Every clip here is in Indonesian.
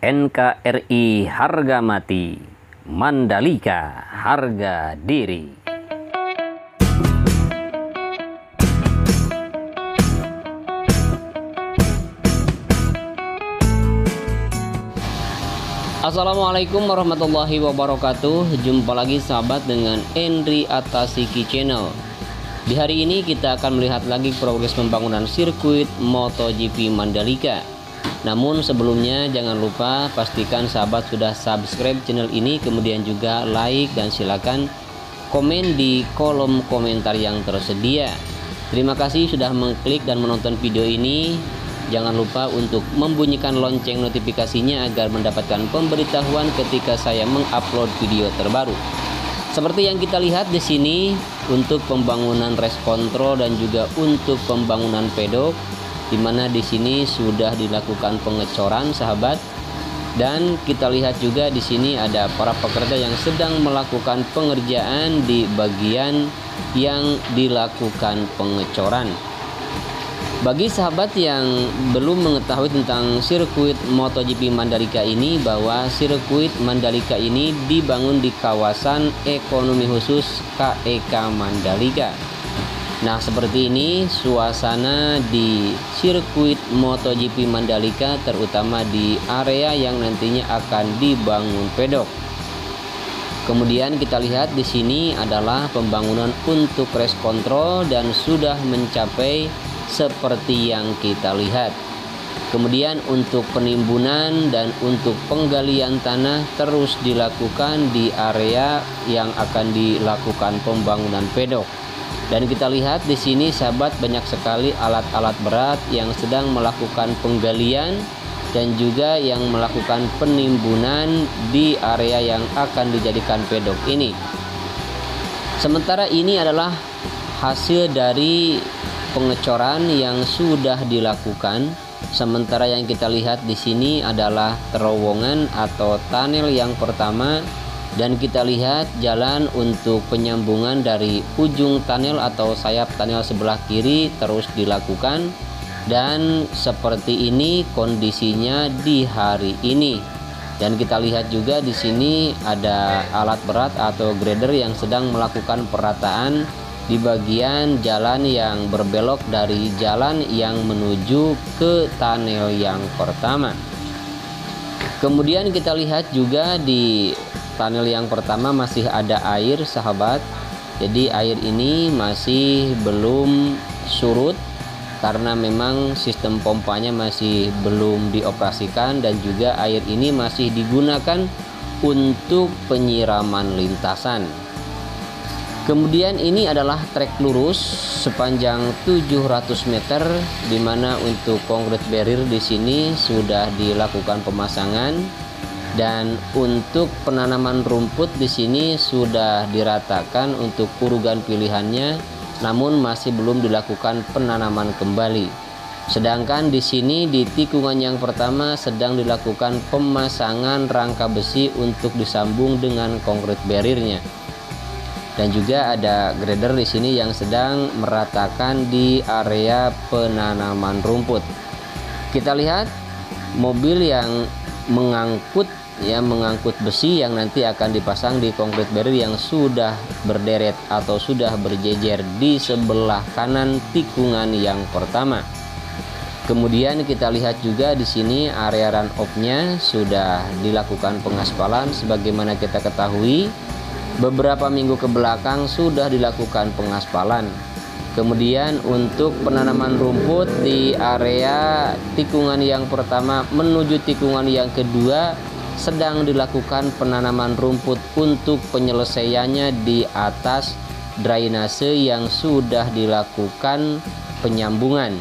NKRI harga mati, Mandalika harga diri. Assalamualaikum warahmatullahi wabarakatuh. Jumpa lagi sahabat dengan Endri Atasiki Channel. Di hari ini kita akan melihat lagi progres pembangunan sirkuit MotoGP Mandalika. Namun sebelumnya jangan lupa pastikan sahabat sudah subscribe channel ini, kemudian juga like dan silakan komen di kolom komentar yang tersedia. Terima kasih sudah mengklik dan menonton video ini. Jangan lupa untuk membunyikan lonceng notifikasinya agar mendapatkan pemberitahuan ketika saya mengupload video terbaru. Seperti yang kita lihat di sini untuk pembangunan race control dan juga untuk pembangunan pedok, di mana di sini sudah dilakukan pengecoran sahabat, dan kita lihat juga di sini ada para pekerja yang sedang melakukan pengerjaan di bagian yang dilakukan pengecoran. Bagi sahabat yang belum mengetahui tentang sirkuit MotoGP Mandalika ini, bahwa sirkuit Mandalika ini dibangun di kawasan ekonomi khusus KEK Mandalika. Nah, seperti ini suasana di sirkuit MotoGP Mandalika, terutama di area yang nantinya akan dibangun pedok. Kemudian kita lihat di sini adalah pembangunan untuk race control dan sudah mencapai seperti yang kita lihat. Kemudian untuk penimbunan dan untuk penggalian tanah terus dilakukan di area yang akan dilakukan pembangunan pedok. Dan kita lihat di sini sahabat, banyak sekali alat-alat berat yang sedang melakukan penggalian dan juga yang melakukan penimbunan di area yang akan dijadikan pedok ini. Sementara ini adalah hasil dari pengecoran yang sudah dilakukan. Sementara yang kita lihat di sini adalah terowongan atau tunnel yang pertama. Dan kita lihat jalan untuk penyambungan dari ujung tunnel atau sayap tunnel sebelah kiri terus dilakukan. Dan seperti ini kondisinya di hari ini. Dan kita lihat juga di sini ada alat berat atau grader yang sedang melakukan perataan di bagian jalan yang berbelok dari jalan yang menuju ke tunnel yang pertama. Kemudian kita lihat juga di tunnel yang pertama masih ada air sahabat. Jadi air ini masih belum surut karena memang sistem pompanya masih belum dioperasikan, dan juga air ini masih digunakan untuk penyiraman lintasan. Kemudian ini adalah trek lurus sepanjang 700 meter, di mana untuk concrete barrier di sini sudah dilakukan pemasangan. Dan untuk penanaman rumput di sini sudah diratakan untuk urugan pilihannya, namun masih belum dilakukan penanaman kembali. Sedangkan di sini di tikungan yang pertama sedang dilakukan pemasangan rangka besi untuk disambung dengan concrete barriernya. Dan juga ada grader di sini yang sedang meratakan di area penanaman rumput. Kita lihat mobil yang mengangkut besi yang nanti akan dipasang di concrete barrier yang sudah berderet atau sudah berjejer di sebelah kanan tikungan yang pertama. Kemudian kita lihat juga di sini area run off-nya sudah dilakukan pengaspalan. Sebagaimana kita ketahui, beberapa minggu ke belakang sudah dilakukan pengaspalan. Kemudian untuk penanaman rumput di area tikungan yang pertama menuju tikungan yang kedua sedang dilakukan penanaman rumput untuk penyelesaiannya di atas drainase yang sudah dilakukan penyambungan.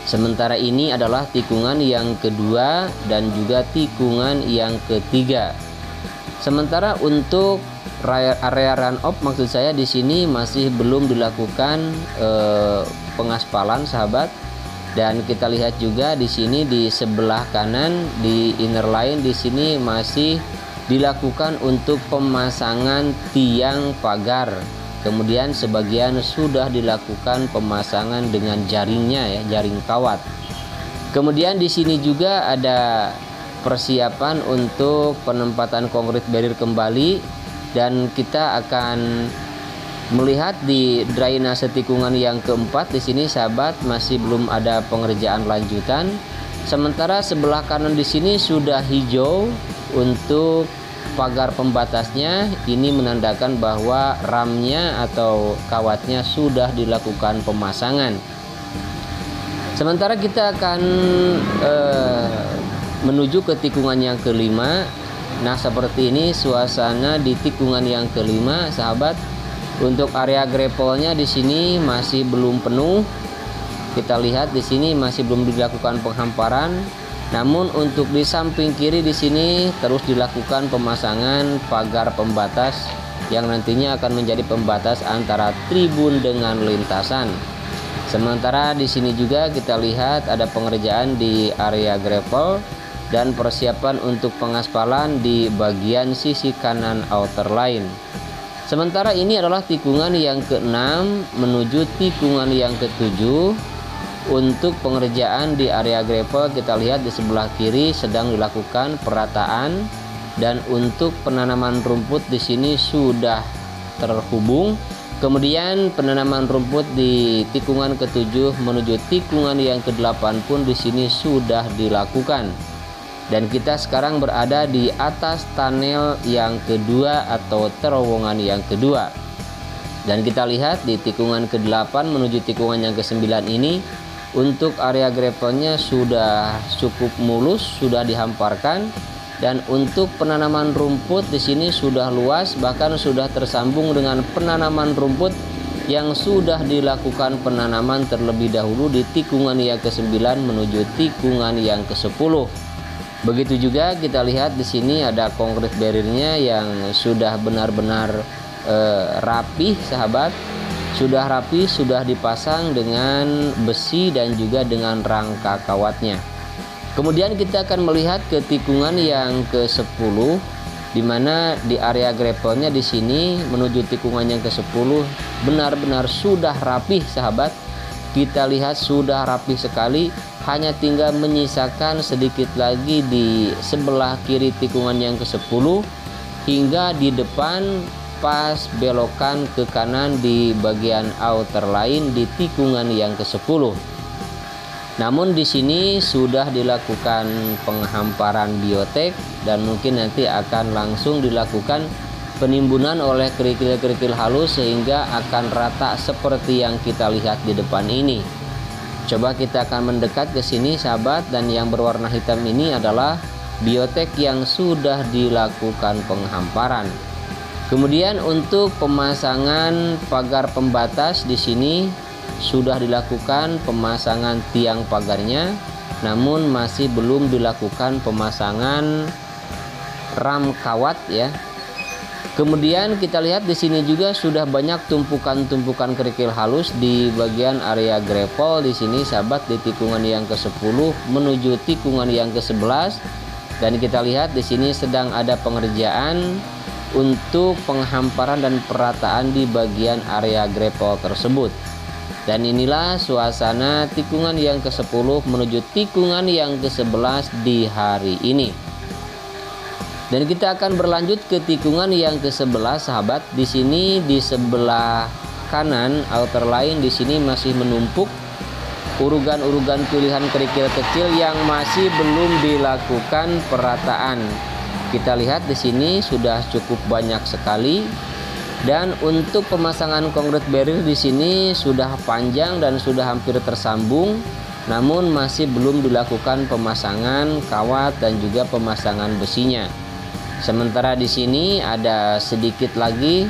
Sementara ini adalah tikungan yang kedua dan juga tikungan yang ketiga. Sementara untuk area run off, maksud saya di sini masih belum dilakukan pengaspalan sahabat. Dan kita lihat juga di sini di sebelah kanan di inner line di sini masih dilakukan untuk pemasangan tiang pagar. Kemudian sebagian sudah dilakukan pemasangan dengan jaringnya ya, jaring kawat. Kemudian di sini juga ada persiapan untuk penempatan konkrit barrier kembali, dan kita akan melihat di drainase tikungan yang keempat. Di sini sahabat masih belum ada pengerjaan lanjutan. Sementara sebelah kanan di sini sudah hijau untuk pagar pembatasnya. Ini menandakan bahwa ramnya atau kawatnya sudah dilakukan pemasangan. Sementara kita akan menuju ke tikungan yang kelima. Nah, seperti ini suasana di tikungan yang kelima, sahabat. Untuk area gravelnya di sini masih belum penuh. Kita lihat di sini masih belum dilakukan penghamparan. Namun untuk di samping kiri di sini terus dilakukan pemasangan pagar pembatas yang nantinya akan menjadi pembatas antara tribun dengan lintasan. Sementara di sini juga kita lihat ada pengerjaan di area gravel dan persiapan untuk pengaspalan di bagian sisi kanan outer line. Sementara ini adalah tikungan yang ke-6 menuju tikungan yang ke-7. Untuk pengerjaan di area gravel kita lihat di sebelah kiri sedang dilakukan perataan, dan untuk penanaman rumput di sini sudah terhubung. Kemudian penanaman rumput di tikungan ke-7 menuju tikungan yang ke-8 pun di sini sudah dilakukan. Dan kita sekarang berada di atas tunnel yang kedua atau terowongan yang kedua. Dan kita lihat di tikungan ke-8 menuju tikungan yang ke-9 ini untuk area gravelnya sudah cukup mulus, sudah dihamparkan, dan untuk penanaman rumput di sini sudah luas, bahkan sudah tersambung dengan penanaman rumput yang sudah dilakukan penanaman terlebih dahulu di tikungan yang ke-9 menuju tikungan yang ke-10. Begitu juga kita lihat di sini ada konkrit barriernya yang sudah benar-benar rapih, sahabat. Sudah rapi, sudah dipasang dengan besi dan juga dengan rangka kawatnya. Kemudian kita akan melihat ke tikungan yang ke-10, di mana di area gravelnya di sini menuju tikungan yang ke-10 benar-benar sudah rapih, sahabat. Kita lihat sudah rapih sekali, hanya tinggal menyisakan sedikit lagi di sebelah kiri tikungan yang ke-10 hingga di depan pas belokan ke kanan di bagian outer line di tikungan yang ke-10. Namun di sini sudah dilakukan penghamparan biotek dan mungkin nanti akan langsung dilakukan penimbunan oleh kerikil-kerikil halus sehingga akan rata seperti yang kita lihat di depan ini. Coba kita akan mendekat ke sini, sahabat, dan yang berwarna hitam ini adalah biotek yang sudah dilakukan penghamparan. Kemudian untuk pemasangan pagar pembatas di sini sudah dilakukan pemasangan tiang pagarnya, namun masih belum dilakukan pemasangan ram kawat ya. Kemudian kita lihat di sini juga sudah banyak tumpukan-tumpukan kerikil halus di bagian area gravel di sini, sahabat, di tikungan yang ke-10 menuju tikungan yang ke-11, dan kita lihat di sini sedang ada pengerjaan untuk penghamparan dan perataan di bagian area gravel tersebut. Dan inilah suasana tikungan yang ke-10 menuju tikungan yang ke-11 di hari ini. Dan kita akan berlanjut ke tikungan yang ke-11, sahabat. Di sini di sebelah kanan outer line di sini masih menumpuk urugan-urugan pilihan kerikil kecil yang masih belum dilakukan perataan. Kita lihat di sini sudah cukup banyak sekali, dan untuk pemasangan konkrit barrier di sini sudah panjang dan sudah hampir tersambung, namun masih belum dilakukan pemasangan kawat dan juga pemasangan besinya. Sementara di sini ada sedikit lagi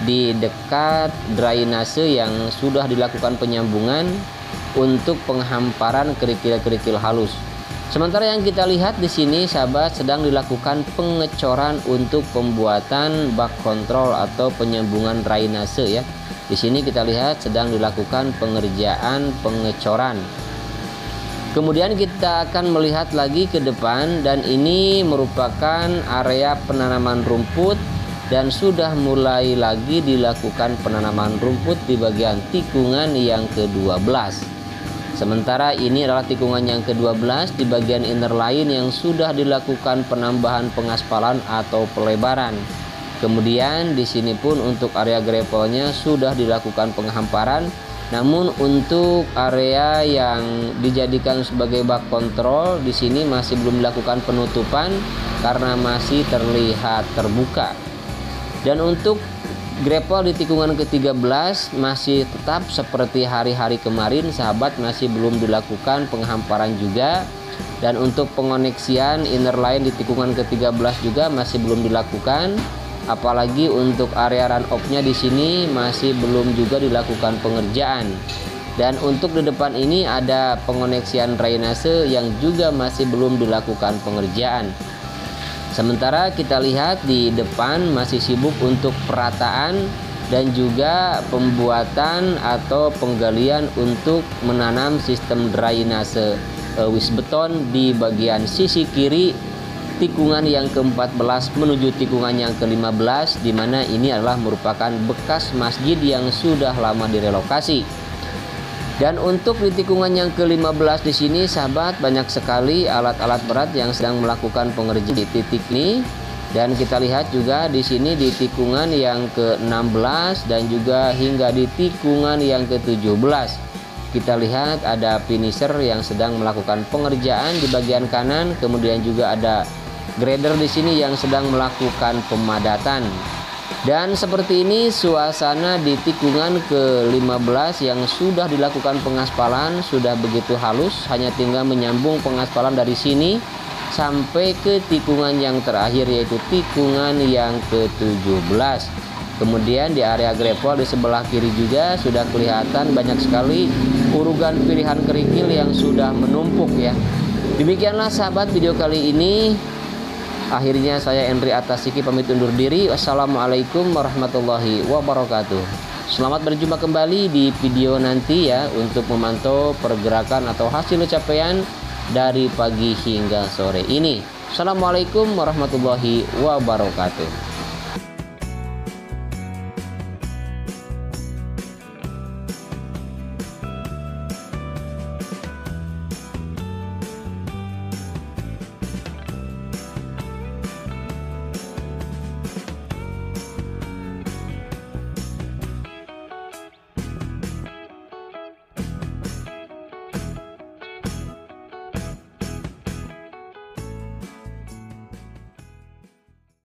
di dekat drainase yang sudah dilakukan penyambungan untuk penghamparan kerikil-kerikil halus. Sementara yang kita lihat di sini, sahabat, sedang dilakukan pengecoran untuk pembuatan bak kontrol atau penyambungan drainase ya. Di sini kita lihat sedang dilakukan pengerjaan pengecoran. Kemudian kita akan melihat lagi ke depan, dan ini merupakan area penanaman rumput dan sudah mulai lagi dilakukan penanaman rumput di bagian tikungan yang ke-12. Sementara ini adalah tikungan yang ke-12 di bagian inner line yang sudah dilakukan penambahan pengaspalan atau pelebaran. Kemudian di sini pun untuk area gravelnya sudah dilakukan penghamparan. Namun untuk area yang dijadikan sebagai bak kontrol di sini masih belum dilakukan penutupan karena masih terlihat terbuka. Dan untuk gravel di tikungan ke-13 masih tetap seperti hari-hari kemarin, sahabat, masih belum dilakukan penghamparan juga. Dan untuk pengoneksian inner line di tikungan ke-13 juga masih belum dilakukan. Apalagi untuk area run off-nya di sini masih belum juga dilakukan pengerjaan. Dan untuk di depan ini ada pengoneksian drainase yang juga masih belum dilakukan pengerjaan. Sementara kita lihat di depan masih sibuk untuk perataan dan juga pembuatan atau penggalian untuk menanam sistem drainase wisbeton di bagian sisi kiri tikungan yang ke-14 menuju tikungan yang ke-15, di mana ini adalah merupakan bekas masjid yang sudah lama direlokasi. Dan untuk di tikungan yang ke-15 di sini, sahabat, banyak sekali alat-alat berat yang sedang melakukan pengerjaan di titik ini. Dan kita lihat juga di sini di tikungan yang ke-16 dan juga hingga di tikungan yang ke-17. Kita lihat ada finisher yang sedang melakukan pengerjaan di bagian kanan, kemudian juga ada grader di sini yang sedang melakukan pemadatan. Dan seperti ini suasana di tikungan ke-15 yang sudah dilakukan pengaspalan, sudah begitu halus, hanya tinggal menyambung pengaspalan dari sini sampai ke tikungan yang terakhir, yaitu tikungan yang ke-17. Kemudian di area gravel di sebelah kiri juga sudah kelihatan banyak sekali urugan pilihan kerikil yang sudah menumpuk ya. Demikianlah sahabat video kali ini. Akhirnya saya Endri Atasiki pamit undur diri. Wassalamualaikum warahmatullahi wabarakatuh. Selamat berjumpa kembali di video nanti ya, untuk memantau pergerakan atau hasil capaian dari pagi hingga sore ini. Assalamualaikum warahmatullahi wabarakatuh.